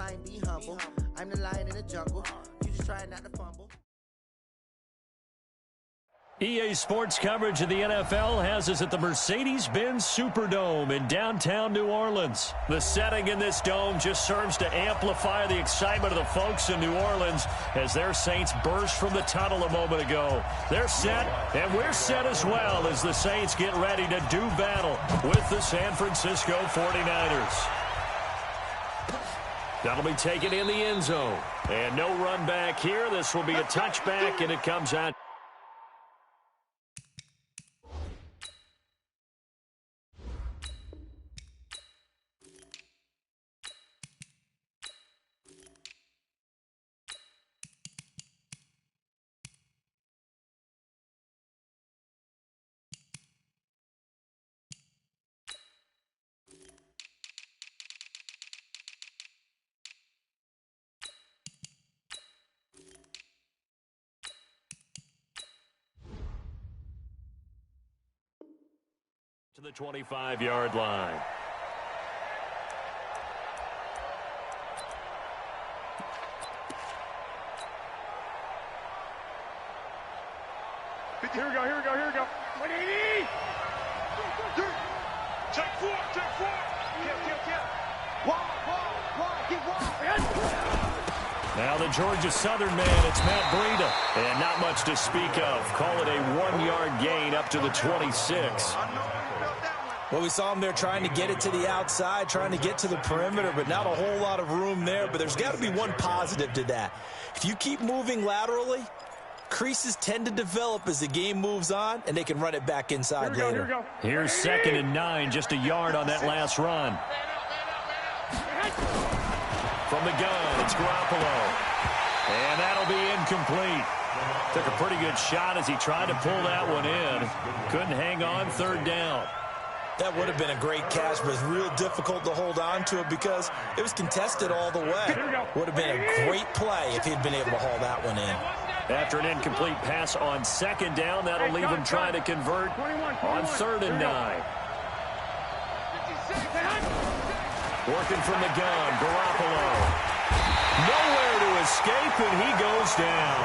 mind, be humble. I'm the lion in the jungle. You just try not to fumble. EA Sports coverage of the NFL has us at the Mercedes-Benz Superdome in downtown New Orleans. The setting in this dome just serves to amplify the excitement of the folks in New Orleans as their Saints burst from the tunnel a moment ago. They're set, and we're set as well as the Saints get ready to do battle with the San Francisco 49ers. That'll be taken in the end zone. And no run back here. This will be a touchback, and it comes out. To the 25-yard line. Here we go. 180! Check four! Now the Georgia Southern man, it's Matt Breida. And not much to speak of. Call it a 1-yard gain up to the 26. Well, we saw him there trying to get it to the outside, trying to get to the perimeter, but not a whole lot of room there. But there's got to be one positive to that. If you keep moving laterally, creases tend to develop as the game moves on, and they can run it back inside later. Here we go. Here's 2nd and 9, just a yard on that last run. From the gun, it's Garoppolo. And that'll be incomplete. Took a pretty good shot as he tried to pull that one in. Couldn't hang on, 3rd down. That would have been a great catch, but it's real difficult to hold on to it because it was contested all the way. Would have been a great play if he'd been able to haul that one in. After an incomplete pass on 2nd down, that'll leave him trying to convert on 3rd and 9. Working from the gun, Garoppolo. Nowhere to escape, and he goes down.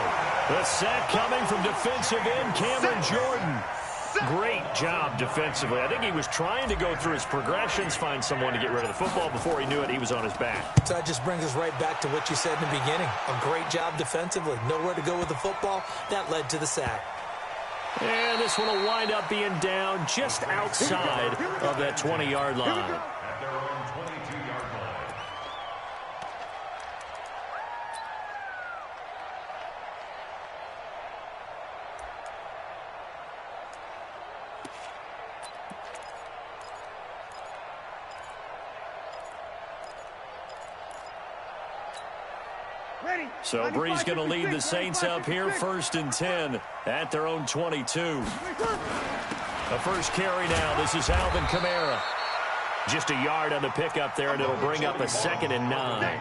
The sack coming from defensive end Cameron Jordan. Great job defensively. I think he was trying to go through his progressions, find someone to get rid of the football. Before he knew it, he was on his back. So that just brings us right back to what you said in the beginning. A great job defensively. Nowhere to go with the football. That led to the sack. And this one will wind up being down just outside of that 20-yard line. So Bree's going to lead the Saints up here, 1st and 10 at their own 22. The first carry now. This is Alvin Kamara. Just a yard on the pickup there, and it'll bring up a 2nd and 9.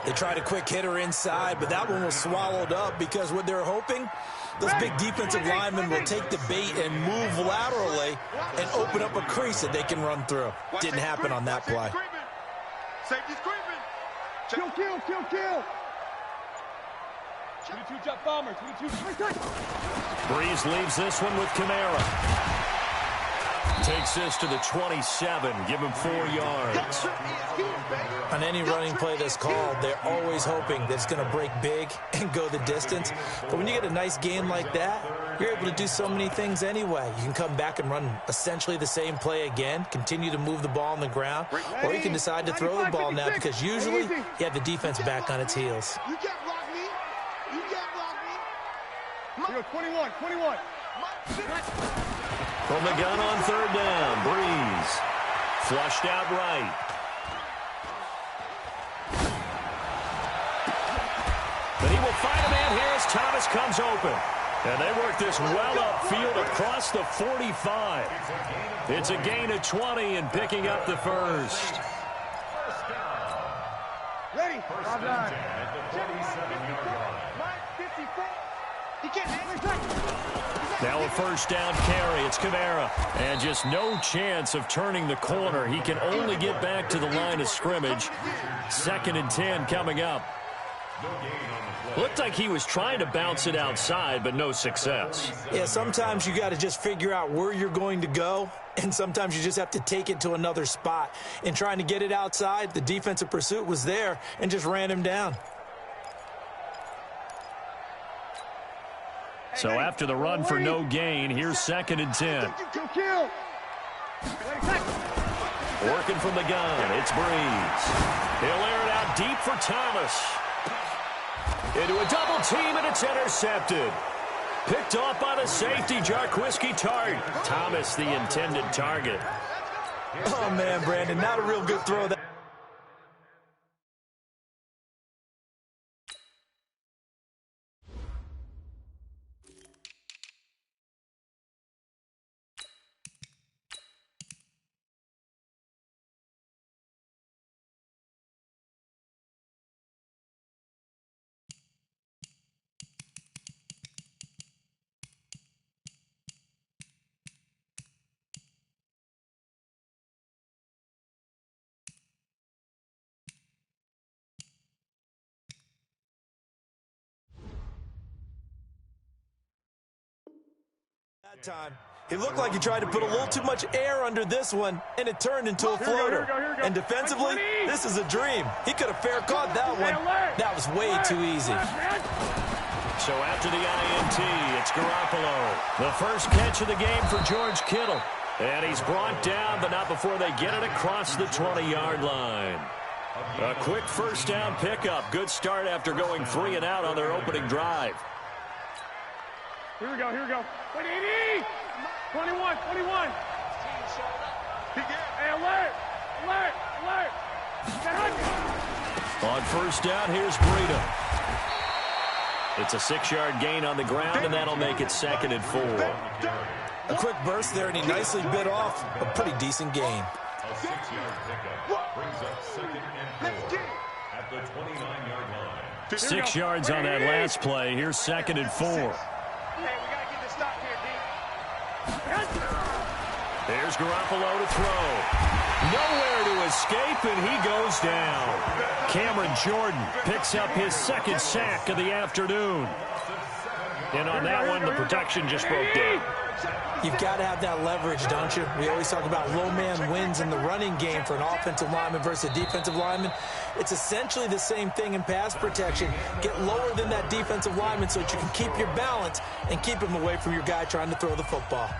They tried a quick hitter inside, but that one was swallowed up because what they're hoping, those big defensive linemen will take the bait and move laterally and open up a crease that they can run through. Didn't happen on that play. Safety's creeping. Kill. 22 jump bomber. 22. Breeze leaves this one with Kamara. Takes this to the 27. Give him 4 yards. On any running play that's called, they're always hoping that it's going to break big and go the distance. But when you get a nice game like that, you're able to do so many things anyway. You can come back and run essentially the same play again, continue to move the ball on the ground, or you can decide to throw the ball now because usually you have the defense back on its heels. You can't block me. 21. From the gun on 3rd down, Breeze. Flushed out right. But he will find a man here as Thomas comes open. And they work this well upfield across the 45. It's a gain of 20 and picking up the first. Ready. 1st and 10 at the 47-yard line. Now a first down carry. It's Kamara. And just no chance of turning the corner. He can only get back to the line of scrimmage. 2nd and 10 coming up. Looked like he was trying to bounce it outside, but no success. Yeah, sometimes you got to just figure out where you're going to go, and sometimes you just have to take it to another spot. In trying to get it outside, the defensive pursuit was there and just ran him down. So after the run for no gain, here's 2nd and 10. Working from the gun, it's Breeze. He'll air it out deep for Thomas. Into a double team, and it's intercepted. Picked off by the safety, Jarquiski Tart. Thomas, the intended target. Oh, man, Brandon, not a real good throw. Time. He looked like he tried to put a little too much air under this one, and it turned into a floater. Here we go. And defensively, this is a dream. He could have fair caught that one. That was way too easy. So after the INT, it's Garoppolo. The first catch of the game for George Kittle. And he's brought down, but not before they get it across the 20-yard line. A quick first down pickup. Good start after going 3 and out on their opening drive. Here we go. 180! 21. Hey, alert! On first down, here's Breida. It's a 6-yard gain on the ground, and that'll make it 2nd and 4. A quick burst there, and he nicely bit off a pretty decent gain. A 6-yard pickup brings up 2nd and 4 at the 29-yard line. 6 yards on that last play. Here's 2nd and 4. There's Garoppolo to throw. Nowhere to escape, and he goes down. Cameron Jordan picks up his 2nd sack of the afternoon. And on that one, the protection just broke down. You've got to have that leverage, don't you? We always talk about low man wins in the running game for an offensive lineman versus a defensive lineman. It's essentially the same thing in pass protection. Get lower than that defensive lineman so that you can keep your balance and keep him away from your guy trying to throw the football.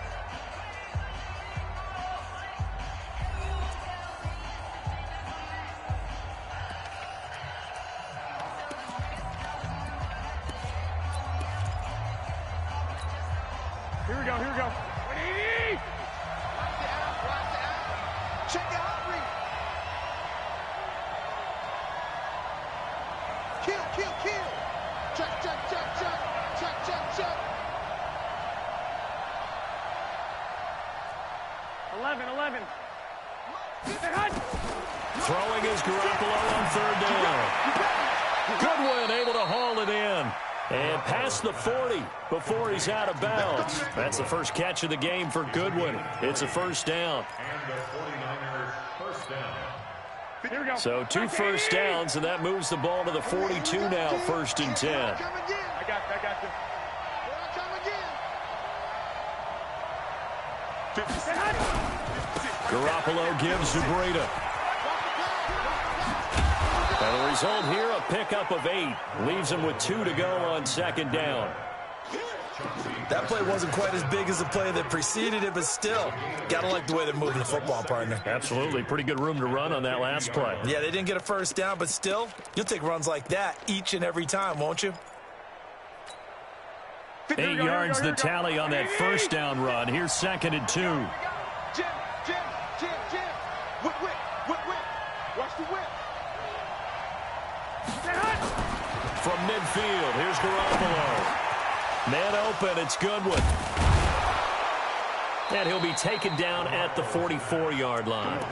Here we go. 180! Check out Aubrey. Kill. Check. 11. Throwing is Garoppolo on 3rd down. Goodwin able to haul it in. And past the 40 before he's out of bounds. That's the first catch of the game for Goodwin. It's a first down. And the 49ers first down. Here we go. So 2 first downs, and that moves the ball to the 42 now, 1st and 10. I got you. Garoppolo gives to Breida. And the result here, a pickup of 8. Leaves him with 2 to go on 2nd down. That play wasn't quite as big as the play that preceded it, but still, got to like the way they're moving the football, partner. Absolutely. Pretty good room to run on that last play. Yeah, they didn't get a first down, but still, you'll take runs like that each and every time, won't you? 8 yards the tally on that first down run. Here's 2nd and 2. Jim. Whip. Watch the whip. From midfield, here's Garoppolo. Man open, it's Goodwin. And he'll be taken down at the 44-yard line.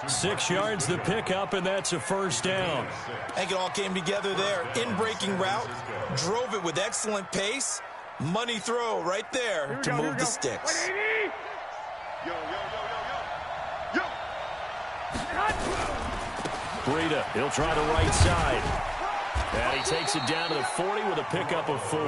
6 yards the pickup, and that's a first down. I think it all came together there. In-breaking route, drove it with excellent pace, Money throw right there to move the sticks. Yo, yo, yo, yo, yo. Yo. Breida, he'll try the right side. And he takes it down to the 40 with a pickup of 4.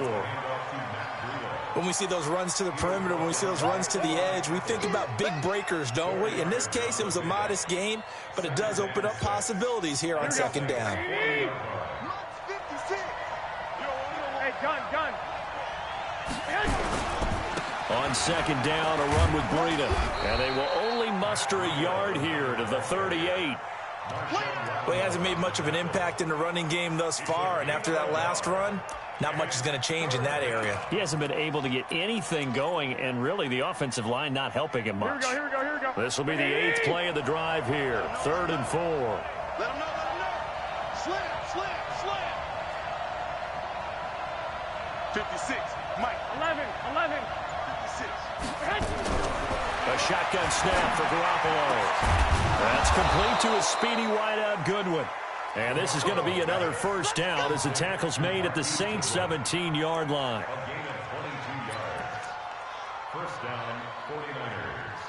When we see those runs to the perimeter, when we see those runs to the edge, we think about big breakers, don't we? In this case, it was a modest gain, but it does open up possibilities here on second down. Hey, gun. On second down, a run with Breida. And they will only muster a yard here to the 38. Well, he hasn't made much of an impact in the running game thus far, and after that last run, not much is going to change in that area. He hasn't been able to get anything going, and really the offensive line not helping him much. Here we go. This will be the 8th play of the drive here. 3rd and 4. Let him know. Slam. 56, Mike. 11. 56. A shotgun snap for Garoppolo. That's complete to a speedy wideout Goodwin. And this is going to be another first down as the tackle's made at the Saints' 17-yard line. A gain of 22 yards. First down, 49ers.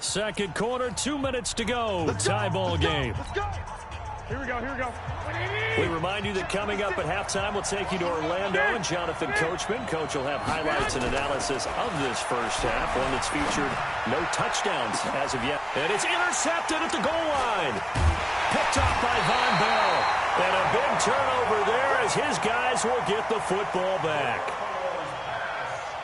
Second quarter, 2 minutes to go. Tie ball game. Let's go. Here we go. We remind you that coming up at halftime, we'll take you to Orlando and Jonathan Coachman. Coach will have highlights and analysis of this first half, one that's featured no touchdowns as of yet. And it's intercepted at the goal line. Picked off by Von Bell. And a big turnover there as his guys will get the football back.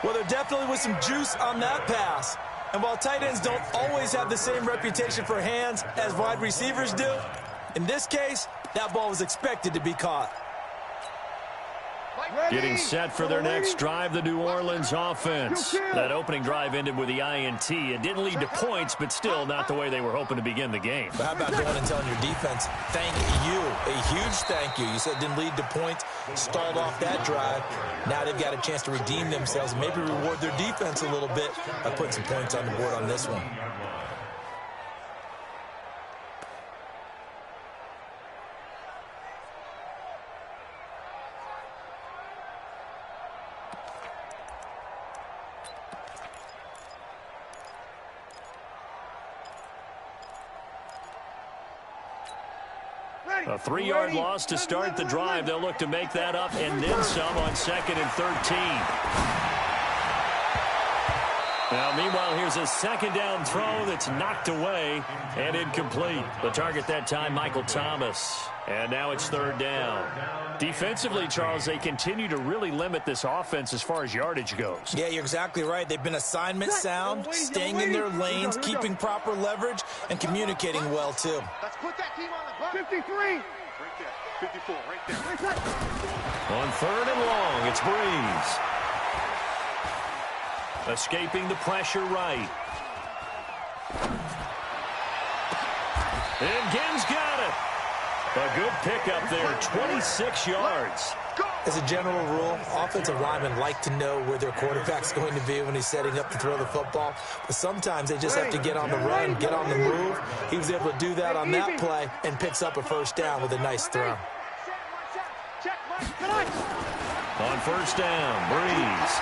Well, there definitely was some juice on that pass. And while tight ends don't always have the same reputation for hands as wide receivers do, in this case, that ball was expected to be caught. Getting set for their next drive, the New Orleans offense. That opening drive ended with the INT. It didn't lead to points, but still not the way they were hoping to begin the game. But how about going and telling your defense, thank you, a huge thank you. You said it didn't lead to points, stalled off that drive. Now they've got a chance to redeem themselves and maybe reward their defense a little bit by putting some points on the board on this one. A 3-yard loss to start the drive. They'll look to make that up and then some on 2nd and 13. Now, meanwhile, here's a second down throw that's knocked away and incomplete. The target that time, Michael Thomas. And now it's 3rd down. Defensively, Charles, they continue to really limit this offense as far as yardage goes. Yeah, you're exactly right. They've been assignment sound, staying in their lanes, keeping proper leverage, and communicating well, too. Let's put that team on the clock. 53. Right there. 54, right there. On 3rd and long, it's Breeze. Escaping the pressure right. And Ginn's got it. A good pickup there, 26 yards. As a general rule, offensive linemen like to know where their quarterback's going to be when he's setting up to throw the football. But sometimes they just have to get on the run, get on the move. He was able to do that on that play and picks up a first down with a nice throw. On first down, Breeze.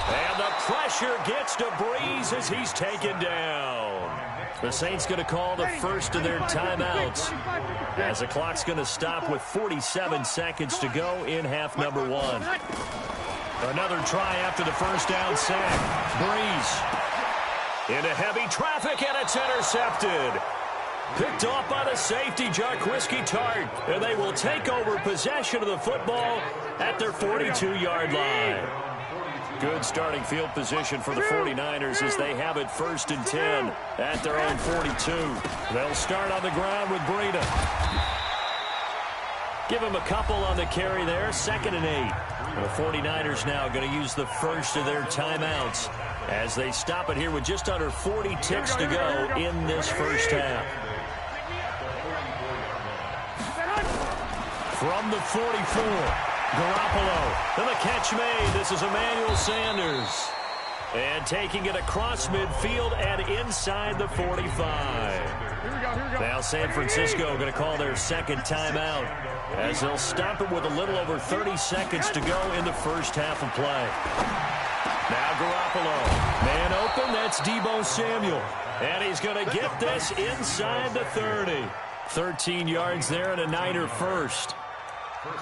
And the pressure gets to Breeze as he's taken down. The Saints going to call the first of their timeouts as the clock's going to stop with 47 seconds to go in half number 1. Another try after the first down sack. Breeze into heavy traffic, and it's intercepted. Picked off by the safety, Jarquiski Tart, and they will take over possession of the football at their 42-yard line. Good starting field position for the 49ers as they have it 1st and 10 at their own 42. They'll start on the ground with Breida. Give him a couple on the carry there, 2nd and 8. The 49ers now going to use the first of their timeouts as they stop it here with just under 40 ticks to go in this first half. From the 44. Garoppolo, and the catch made. This is Emmanuel Sanders. And taking it across midfield and inside the 45. Here we go. Now San Francisco going to call their second timeout as they'll stop it with a little over 30 seconds to go in the first half of play. Now Garoppolo. Man open, that's Deebo Samuel. And he's going to get this inside the 30. 13 yards there and a Niner first.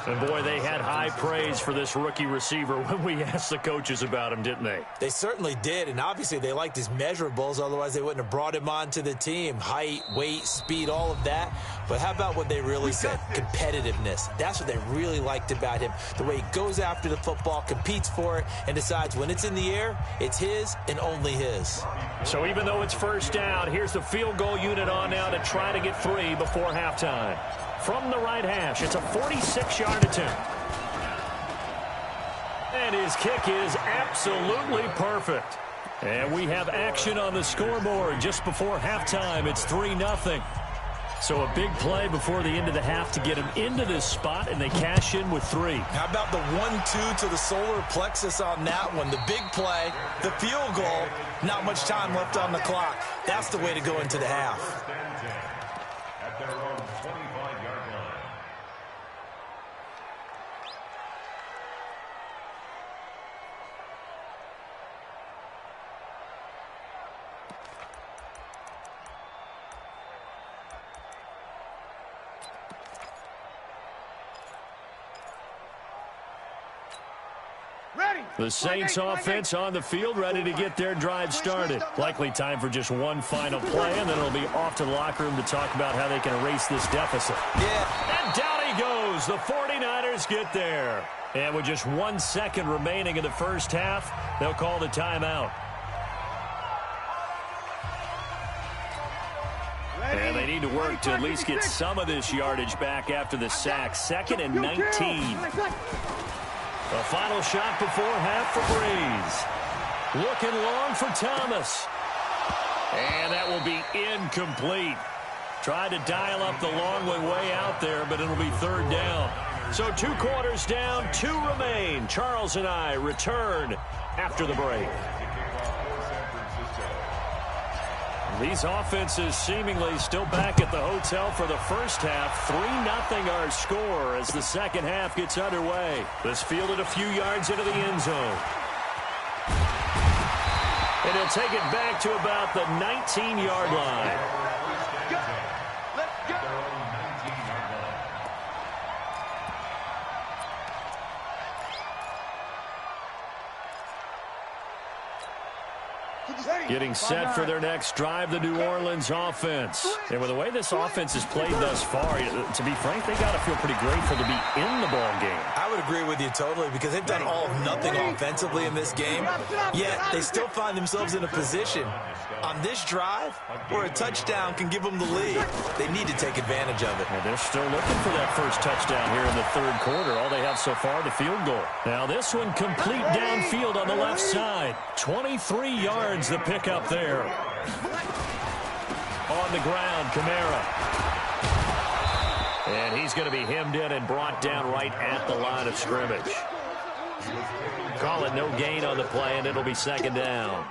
And, boy, they had high praise for this rookie receiver when we asked the coaches about him, didn't they? They certainly did, and obviously they liked his measurables. Otherwise, they wouldn't have brought him onto the team. Height, weight, speed, all of that. But how about what they really said? Competitiveness. That's what they really liked about him. The way he goes after the football, competes for it, and decides when it's in the air, it's his and only his. So even though it's first down, here's the field goal unit on now to try to get 3 before halftime. From the right hash, it's a 46-yard attempt. And his kick is absolutely perfect. And we have action on the scoreboard just before halftime. It's 3-0. So a big play before the end of the half to get him into this spot, and they cash in with 3. How about the 1-2 to the solar plexus on that one? The big play, the field goal, not much time left on the clock. That's the way to go into the half. At their own 25-yard line. Ready. The Saints offense on the field, ready to get their drive started. Likely time for just one final play, and then it'll be off to the locker room to talk about how they can erase this deficit. Yeah. And down he goes. The 49ers get there. And with just 1 second remaining in the first half, they'll call the timeout. And they need to work to at least get some of this yardage back after the sack. 2nd and 19. The final shot before half for Breeze. Looking long for Thomas. And that will be incomplete. Tried to dial up the long way out there, but it'll be 3rd down. So 2 quarters down, 2 remain. Charles and I return after the break. These offenses seemingly still back at the hotel for the first half. 3-0 our score as the second half gets underway. This fielded a few yards into the end zone. And he'll take it back to about the 19-yard line. Let's go. Getting set for their next drive, the New Orleans offense. And with the way this offense has played thus far, to be frank, they got to feel pretty grateful to be in the ball game. I would agree with you totally because they've done all of nothing offensively in this game, yet they still find themselves in a position on this drive where a touchdown can give them the lead. They need to take advantage of it. And they're still looking for that first touchdown here in the 3rd quarter. All they have so far, the field goal. Now this one complete downfield on the left side. 23 yards the pickup there. On the ground, Kamara. And he's going to be hemmed in and brought down right at the line of scrimmage. Call it no gain on the play, and it'll be 2nd down.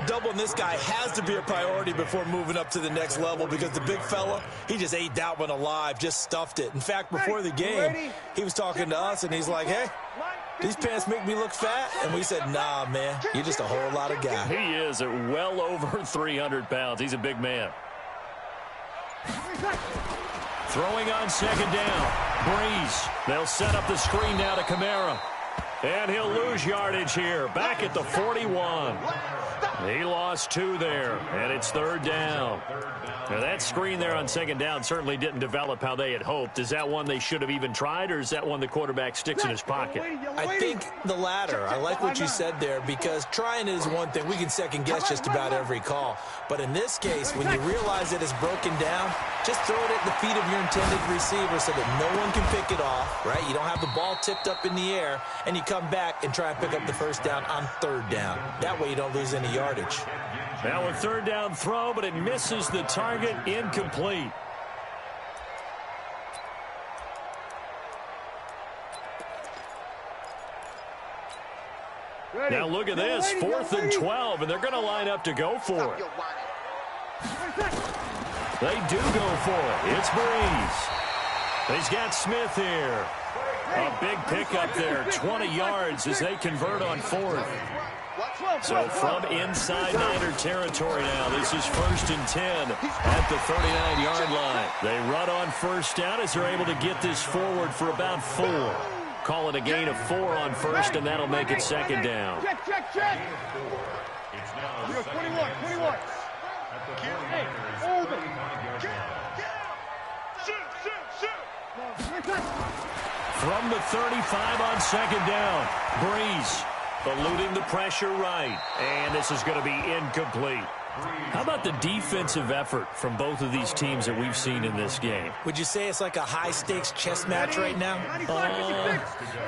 Doubling this guy has to be a priority before moving up to the next level because the big fella, he just ate that one alive, just stuffed it. In fact, before the game, he was talking to us, and he's like, hey, these pants make me look fat? And we said, nah, man, you're just a whole lot of guy. He is at well over 300 pounds. He's a big man. Throwing on 2nd down. Breeze. They'll set up the screen now to Kamara. And he'll lose yardage here. Back at the 41. He lost 2 there, and it's 3rd down. Now, that screen there on 2nd down certainly didn't develop how they had hoped. Is that one they should have even tried, or is that one the quarterback sticks in his pocket? I think the latter. I like what you said there because trying is one thing. We can second-guess just about every call. But in this case, when you realize that it's broken down, just throw it at the feet of your intended receiver so that no one can pick it off, right? You don't have the ball tipped up in the air, and you come back and try and pick up the first down on 3rd down. That way you don't lose any yardage. Now a 3rd down throw, but it misses the target, incomplete. Now look at this, 4th and 12, and they're going to line up to go for it. They do go for it. It's Breeze. He's got Smith here. A big pickup there, 20 yards as they convert on 4th. So from inside Niner territory now, this is 1st and 10 at the 39-yard line. They run on 1st down as they're able to get this forward for about 4. Call it a gain of 4 on 1st, and that'll make it 2nd down. Check. It's now 21. Hey, over. Shoot. From the 35 on 2nd down, Breeze eluding the pressure right, and this is going to be incomplete. How about the defensive effort from both of these teams that we've seen in this game? Would you say it's like a high-stakes chess match right now?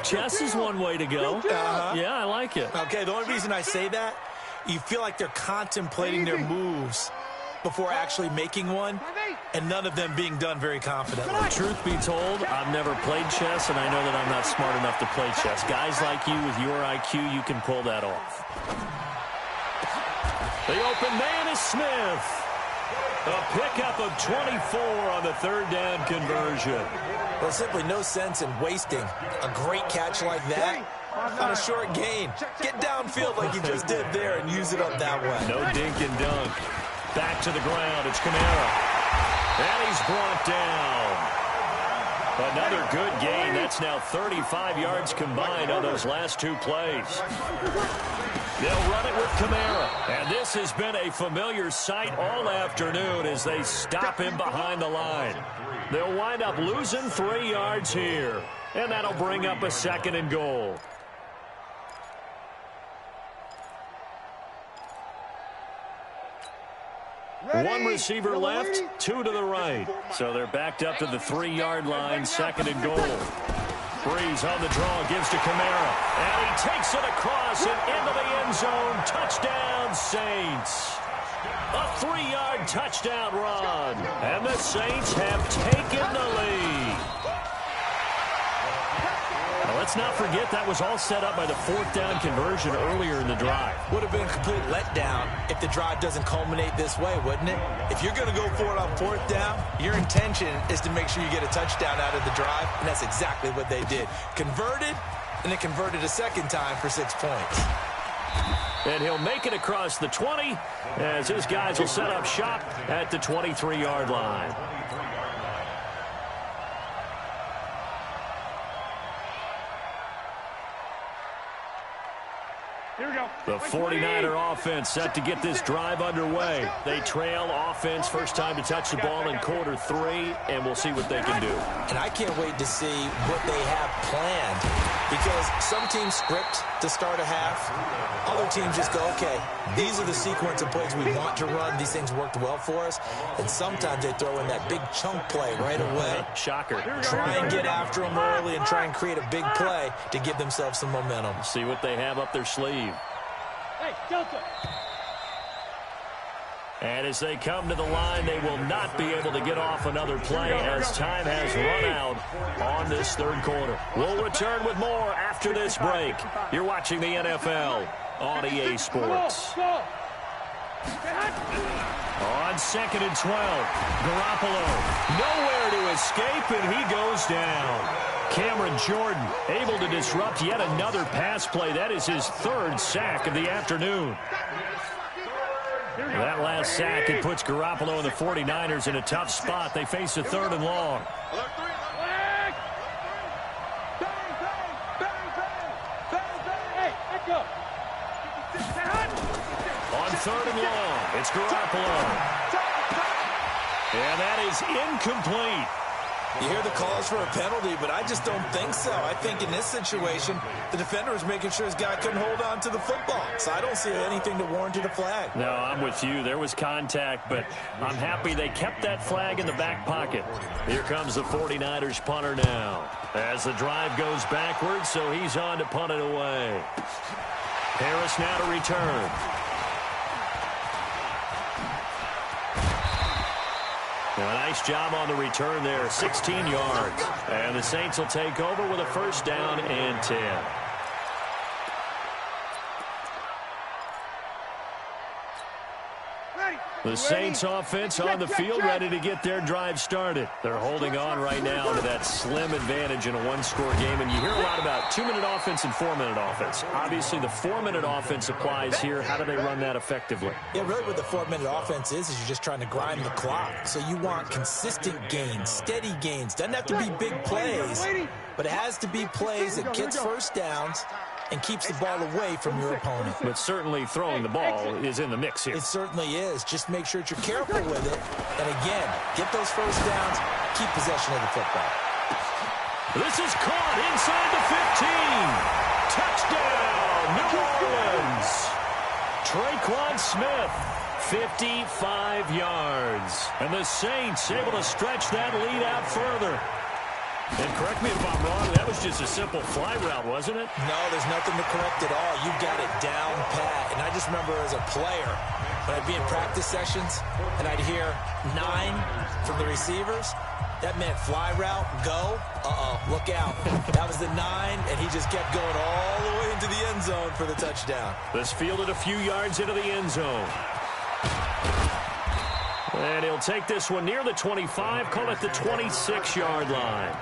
Chess is one way to go. Yeah, I like it. Okay, the only reason I say that, you feel like they're contemplating their moves before actually making one, and none of them being done very confidently. Truth be told, I've never played chess, and I know that I'm not smart enough to play chess. Guys like you with your IQ, you can pull that off. The open man is Smith. A pickup of 24 on the 3rd down conversion. Well, simply no sense in wasting a great catch like that on a short gain. Get downfield like you just did there and use it up that way. No dink and dunk. Back to the ground. It's Kamara. And he's brought down. Another good gain. That's now 35 yards combined on those last 2 plays. They'll run it with Kamara. And this has been a familiar sight all afternoon as they stop him behind the line. They'll wind up losing 3 yards here. And that'll bring up a 2nd and goal. One receiver left, 2 to the right. So they're backed up to the 3-yard line, 2nd and goal. Breeze on the draw, gives to Kamara. And he takes it across and into the end zone. Touchdown, Saints. A 3-yard touchdown run. And the Saints have taken the lead. Now, let's not forget that was all set up by the 4th down conversion earlier in the drive. Would have been a complete letdown if the drive doesn't culminate this way, wouldn't it? If you're going to go for it on 4th down, your intention is to make sure you get a touchdown out of the drive, and that's exactly what they did. Converted, and then converted a 2nd time for 6 points. And he'll make it across the 20 as his guys will set up shop at the 23-yard line. Here we go. The 49er offense set to get this drive underway. They trail offense, first time to touch the ball in quarter 3, and we'll see what they can do. And I can't wait to see what they have planned, because some teams script to start a half. Other teams just go, okay, these are the sequence of plays we want to run. These things worked well for us. And sometimes they throw in that big chunk play right away. Shocker. Try and get after them early and try and create a big play to give themselves some momentum. See what they have up their sleeve. Hey, Delta. And as they come to the line, they will not be able to get off another play as time has run out on this 3rd quarter. We'll return with more after this break. You're watching the NFL on EA Sports. On 2nd and 12, Garoppolo nowhere to escape, and he goes down. Cameron Jordan able to disrupt yet another pass play. That is his 3rd sack of the afternoon. That last sack, it puts Garoppolo and the 49ers in a tough spot. They face a 3rd and long. On 3rd and long, it's Garoppolo. And that is incomplete. You hear the calls for a penalty, but I just don't think so. I think in this situation, the defender was making sure his guy couldn't hold on to the football. So I don't see anything to warrant a flag. No, I'm with you. There was contact, but I'm happy they kept that flag in the back pocket. Here comes the 49ers punter now. As the drive goes backwards, so he's on to punt it away. Harris now to return. A nice job on the return there, 16 yards. And the Saints will take over with a 1st down and 10. The Saints offense on the field, ready to get their drive started. They're holding on right now to that slim advantage in a one-score game. And you hear a lot about 2-minute offense and 4-minute offense. Obviously, the 4-minute offense applies here. How do they run that effectively? Yeah, really what the 4-minute offense is you're just trying to grind the clock. So you want consistent gains, steady gains. Doesn't have to be big plays, but it has to be plays that gets first downs and keeps the ball away from your opponent. But certainly throwing the ball is in the mix here. It certainly is. Just make sure that you're careful with it. And again, get those first downs, keep possession of the football. This is caught inside the 15. Touchdown, New Orleans. Traquan Smith, 55 yards. And the Saints able to stretch that lead out further. And correct me if I'm wrong, that was just a simple fly route, wasn't it? No, there's nothing to correct at all. You got it down pat. And I just remember as a player, when I'd be in practice sessions and I'd hear 9 from the receivers, that meant fly route, go, look out. That was the 9, and he just kept going all the way into the end zone for the touchdown. This fielded a few yards into the end zone. And he'll take this one near the 25, call it the 26-yard line.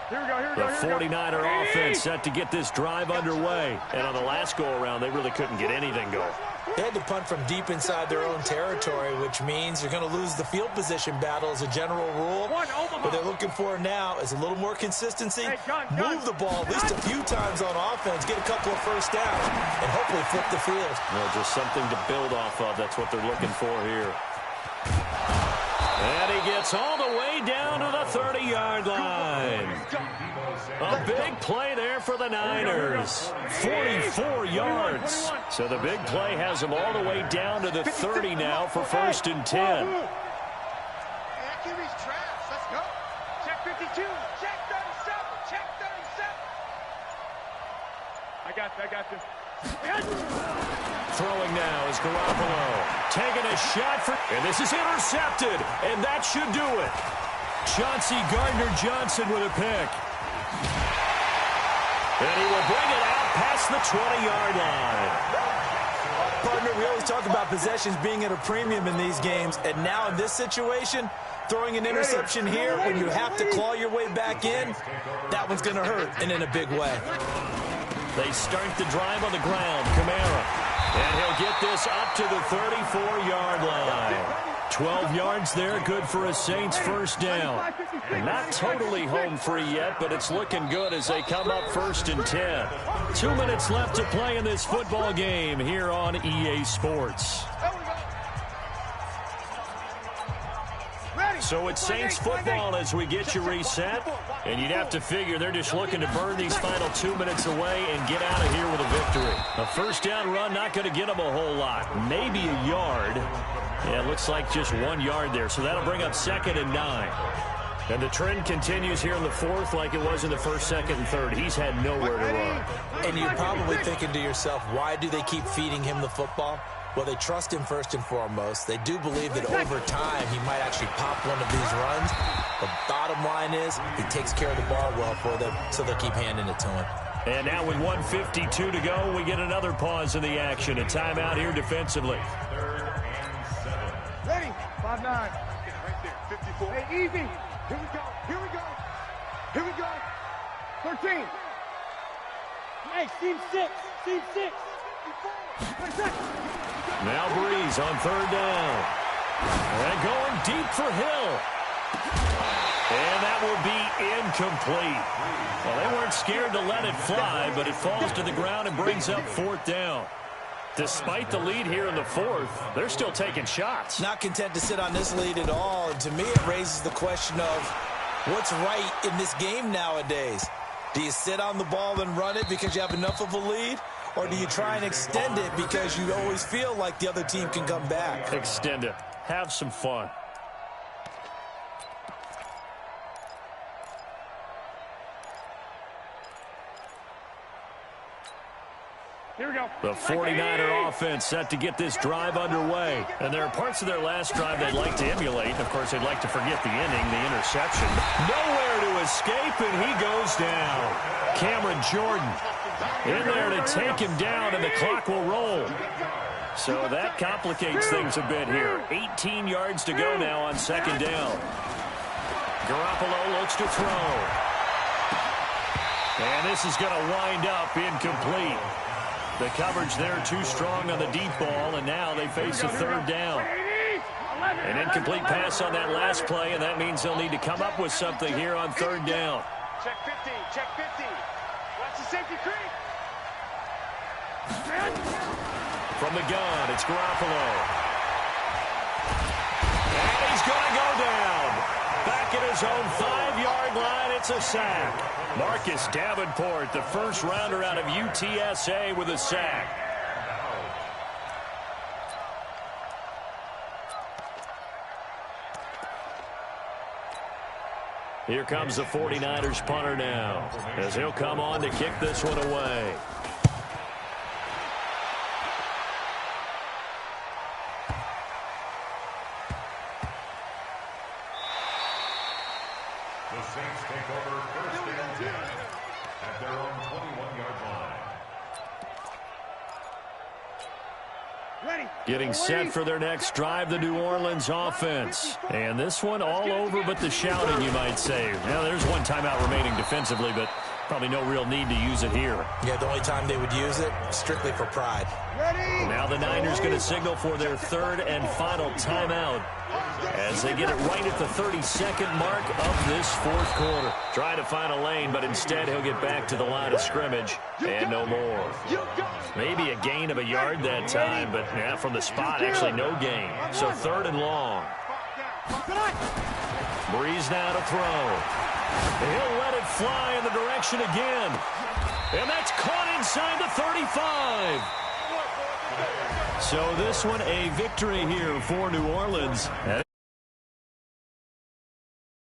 The 49er offense set to get this drive underway. And on the last go-around, they really couldn't get anything going. They had to punt from deep inside their own territory, which means you're going to lose the field position battle as a general rule. What they're looking for now is a little more consistency, move the ball at least a few times on offense, get a couple of first downs, and hopefully flip the field. Well, just something to build off of. That's what they're looking for here. And he gets all the way down to the 30-yard line. A big play there for the Niners. 44 yards. So the big play has them all the way down to the 30 now for 1st and 10. Let's go. Check 52. Check 37. Check 37. I got this. Throwing now is Garoppolo. Taking a shot for... And this is intercepted. And that should do it. Chauncey Gardner-Johnson with a pick. And he will bring it out past the 20-yard line. Partner, we always talk about possessions being at a premium in these games. And now in this situation, throwing an interception here when you have to claw your way back in, that one's going to hurt, and in a big way. They start the drive on the ground. Kamara. And he'll get this up to the 34-yard line. 12 yards there, good for a Saints first down. Not totally home free yet, but it's looking good as they come up 1st and 10. 2 minutes left to play in this football game here on EA Sports. So it's Saints football as we get you reset. And you'd have to figure they're just looking to burn these final 2 minutes away and get out of here with a victory. A first down run not going to get them a whole lot. Maybe a yard. Yeah, it looks like just 1 yard there. So that'll bring up 2nd and 9. And the trend continues here in the 4th like it was in the 1st, 2nd, and 3rd. He's had nowhere to run. And you're probably thinking to yourself, why do they keep feeding him the football? Well, they trust him first and foremost. They do believe that over time he might actually pop one of these runs. The bottom line is he takes care of the ball well for them, so they'll keep handing it to him. And now with 1:52 to go, we get another pause in the action. A timeout here defensively. Ready? 5-9. Right there. 54. Hey, easy. Here we go. Here we go. Here we go. 13. Hey, team 6. Team 6. 24. Now Breeze on 3rd down. And going deep for Hill. And that will be incomplete. Well, they weren't scared to let it fly, but it falls to the ground and brings up 4th down. Despite the lead here in the 4th, they're still taking shots. Not content to sit on this lead at all. And to me, it raises the question of what's right in this game nowadays. Do you sit on the ball and run it because you have enough of a lead? Or do you try and extend it because you always feel like the other team can come back? Extend it. Have some fun. Here we go. The 49er offense set to get this drive underway. And there are parts of their last drive they'd like to emulate. Of course, they'd like to forget the ending, the interception. Nowhere to escape, and he goes down. Cameron Jordan in there to take him down, and the clock will roll. So that complicates things a bit here. 18 yards to go now on second down. Garoppolo looks to throw. And this is going to wind up incomplete. The coverage there too strong on the deep ball, and now they face a third down. An incomplete pass on that last play, and that means they'll need to come up with something here on third down. Check 50, check 50. Watch the safety creep. From the gun, it's Garoppolo. And he's going to go down. Back at his own 5-yard line, it's a sack. Marcus Davenport, the first rounder out of UTSA, with a sack. Here comes the 49ers punter now, as he'll come on to kick this one away. The Saints take over first and 10 at their own 21-yard line. Getting set for their next drive, the New Orleans offense. And this one all over but the shouting, you might say. Now, there's one timeout remaining defensively, but probably no real need to use it here. Yeah, the only time they would use it, strictly for pride. Now the Niners going to signal for their third and final timeout as they get it right at the 32nd mark of this fourth quarter. Trying to find a lane, but instead he'll get back to the line of scrimmage and no more. Maybe a gain of a yard that time, but yeah, from the spot, actually no gain. So third and long. Breeze now to throw. He'll let it fly in the direction again. And that's caught inside the 35. So this one a victory here for New Orleans.